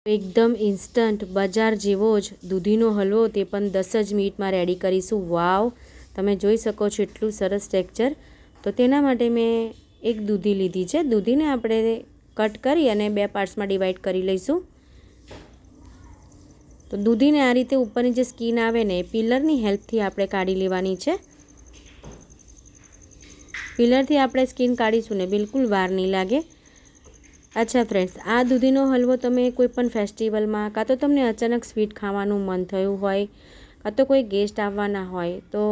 એકદમ ઇન્સ્ટન્ટ બજાર જેવો જ દૂધીનો હલવો, તે પણ 10 જ મિનિટમાં રેડી કરીશું. વાવ, તમે જોઈ શકો છો એટલું સરસ ટેક્સચર. તો તેના માટે મેં એક દૂધી લીધી છે. દૂધીને આપણે કટ કરી અને 2 પાર્ટ્સમાં ડિવાઈડ કરી લઈશું. તો દૂધીને આ રીતે ઉપરની જે સ્કીન આવે ને, પિલરની હેલ્પથી આપણે કાઢી લેવાની છે. પિલરથી આપણે સ્કીન કાઢીશું ને બિલકુલ વાર નહીં લાગે. અચ્છા ફ્રેન્ડ્સ, આ દૂધીનો હલવો તમે કોઈ પણ ફેસ્ટિવલમાં, કાં તો તમને અચાનક સ્વીટ ખાવાનું મન થયું હોય, કાં તો કોઈ ગેસ્ટ આવવાના હોય, તો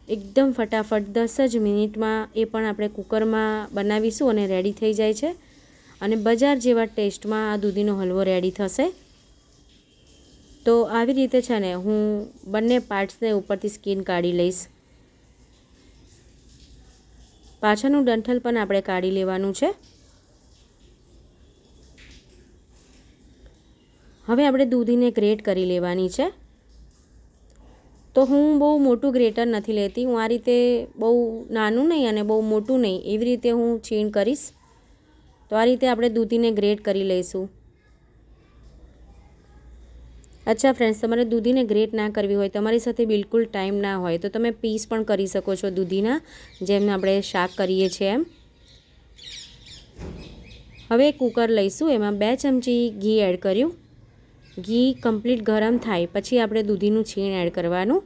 એકદમ ફટાફટ 10 જ મિનિટમાં એ પણ આપણે કુકરમાં બનાવીશું અને રેડી થઈ જાય છે. અને બજાર જેવા ટેસ્ટમાં આ દૂધીનો હલવો રેડી થશે. તો આવી રીતે છે ને હું બંને પાર્ટ્સને ઉપરથી સ્કીન કાઢી લઈશ. પાછળનું ડંઠલ પણ આપણે કાઢી લેવાનું છે. હવે આપણે દૂધીને ગ્રેટ કરી લેવાની છે. તો હું બહુ મોટું ગ્રેટર નથી લેતી. હું આ રીતે બહુ નાનું નહીં અને બહુ મોટું નહીં, એવી રીતે હું છીણ કરીશ. તો આ રીતે આપણે દૂધીને ગ્રેટ કરી લઈશું. અચ્છા ફ્રેન્ડ્સ, તમારે દૂધીને ગ્રેટ ના કરવી હોય, તમારી સાથે બિલકુલ ટાઈમ ના હોય, તો તમે પીસ પણ કરી શકો છો દૂધીના, જેમ આપણે શાક કરીએ છીએ એમ. હવે કુકર લઈશું, એમાં 2 ચમચી ઘી એડ કર્યું. ઘી કમ્પ્લીટ ગરમ થાય પછી આપણે દૂધીનું છીણ એડ કરવાનું.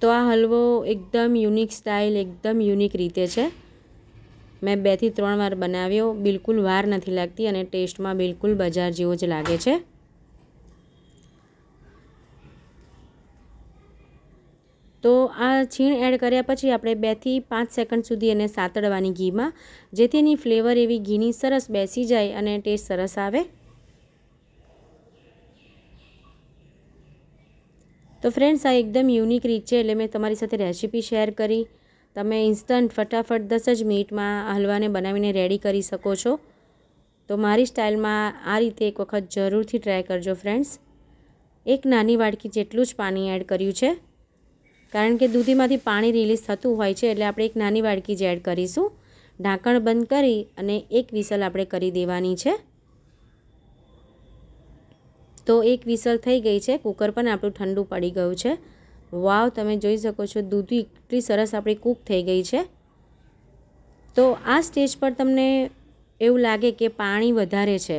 તો આ હલવો એકદમ યુનિક સ્ટાઇલ, એકદમ યુનિક રીતે છે. મેં 2 થી 3 વાર બનાવ્યો, બિલકુલ વાર નથી લાગતી અને ટેસ્ટમાં બિલકુલ બજાર જેવો જ લાગે છે. તો આ છીણ એડ કર્યા પછી આપણે 2 થી 5 સેકન્ડ સુધી એને સાતળવાની ઘીમાં, જેથી એની ફ્લેવર એવી ઘીની સરસ બેસી જાય અને ટેસ્ટ સરસ આવે. તો ફ્રેન્ડ્સ, આ એકદમ યુનિક રીત છે, એટલે મેં તમારી સાથે રેસીપી શેર કરી. તમે ઇન્સ્ટન્ટ ફટાફટ 10 જ મિનિટમાં આ હલવાને બનાવીને રેડી કરી શકો છો. તો મારી સ્ટાઇલમાં આ રીતે એક વખત જરૂરથી ટ્રાય કરજો ફ્રેન્ડ્સ. એક નાની વાડકી જેટલું જ પાણી એડ કર્યું છે, કારણ કે દૂધીમાંથી પાણી રિલીઝ થતું હોય છે, એટલે આપણે એક નાની વાડકી જ એડ કરીશું. ઢાંકણ બંધ કરી અને એક વિસલ આપણે કરી દેવાની છે. તો એક વિસલ થઈ ગઈ છે, કુકર પણ આપણું ઠંડુ પડી ગયું છે. વાવ, તમે જોઈ શકો છો દૂધી એટલી સરસ આપણી કૂક થઈ ગઈ છે. તો આ સ્ટેજ પર તમને એવું લાગે કે પાણી વધારે છે,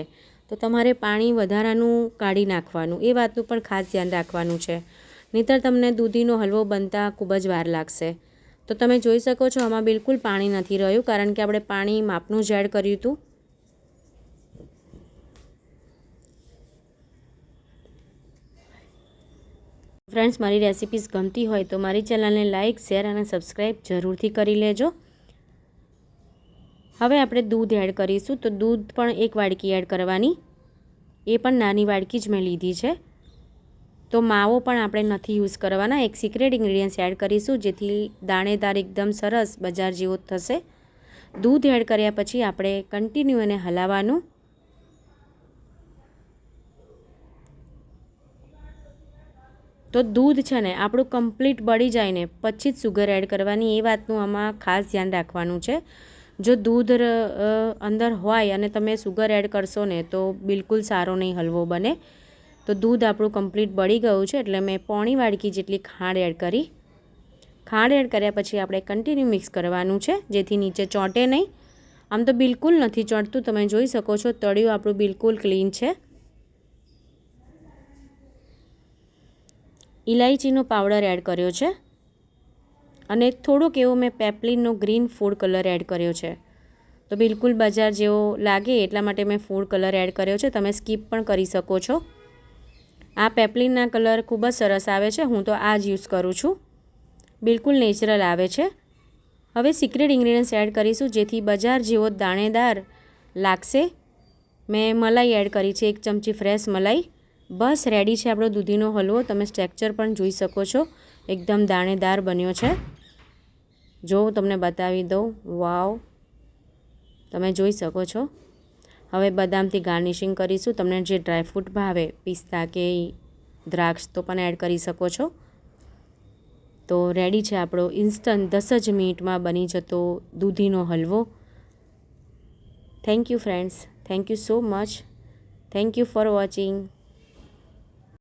તો તમારે પાણી વધારાનું કાઢી નાખવાનું, એ વાતનું પણ ખાસ ધ્યાન રાખવાનું છે. નહીંતર તમને દૂધીનો હલવો બનતા ખૂબ જ વાર લાગશે. તો તમે જોઈ શકો છો આમાં બિલકુલ પાણી નથી રહ્યું, કારણ કે આપણે પાણી માપનું જ એડ કર્યું હતું. ફ્રેન્ડ્સ, મારી રેસિપીઝ ગમતી હોય તો મારી ચેનલને લાઇક, શેર અને સબસ્ક્રાઈબ જરૂરથી કરી લેજો. હવે આપણે દૂધ એડ કરીશું. તો દૂધ પણ 1 વાડકી એડ કરવાની, એ પણ નાની વાડકી જ મેં લીધી છે. તો માવો પણ આપણે નથી યુઝ કરવાના. એક સિક્રેટ ઇન્ગ્રીડિયન્ટ્સ એડ કરીશું, જેથી દાણેદાર એકદમ સરસ બજાર જેવો થશે. દૂધ એડ કર્યા પછી આપણે કન્ટિન્યુ એને હલાવવાનું. તો દૂધ છે ને આપણું કમ્પ્લીટ બળી જાય ને પછી જ સુગર એડ કરવાની, એ વાતનું આમાં ખાસ ધ્યાન રાખવાનું છે. જો દૂધ અંદર હોય અને તમે સુગર એડ કરશો ને તો બિલકુલ સારો નહીં હલવો બને. તો દૂધ આપણું કમ્પ્લીટ બળી ગયું છે, એટલે મેં પોણી વાડકી જેટલી ખાંડ એડ કરી. ખાંડ એડ કર્યા પછી આપણે કન્ટિન્યુ મિક્સ કરવાનું છે, જેથી નીચે ચોંટે નહીં. આમ તો બિલકુલ નથી ચોંટતું, તમે જોઈ શકો છો તળિયું આપણું બિલકુલ ક્લીન છે. ઇલાયચીનો પાવડર એડ કર્યો છે અને થોડોક એવો મેં પેપ્લિનનો ગ્રીન ફૂડ કલર એડ કર્યો છે. તો બિલકુલ બજાર જેવો લાગે એટલા માટે મેં ફૂડ કલર એડ કર્યો છે. તમે સ્કીપ પણ કરી શકો છો. આ પેપ્લિનના કલર ખૂબ જ સરસ આવે છે, હું તો આ જ યુઝ કરું છું. બિલકુલ નેચરલ આવે છે. હવે સિક્રેટ ઇન્ગ્રીડિયન્ટ્સ એડ કરીશું, જેથી બજાર જેવો દાણેદાર લાગશે. મેં મલાઈ એડ કરી છે, 1 ચમચી ફ્રેશ મલાઈ. બસ રેડી છે આપણો દૂધીનો હલવો. તમે સ્ટ્રક્ચર પણ જોઈ શકો છો, એકદમ દાણેદાર બન્યો છે. જો હું તમને બતાવી દઉં, વાવ, તમે જોઈ શકો છો. હવે બદામથી ગાર્નિશિંગ કરીશું. તમને જે ડ્રાયફ્રૂટ ભાવે, પિસ્તા કે દ્રાક્ષ, તો પણ એડ કરી શકો છો. તો રેડી છે આપણો ઇન્સ્ટન્ટ 10 જ મિનિટમાં બની જતો દૂધીનો હલવો. Thank you friends, thank you so much, thank you for watching.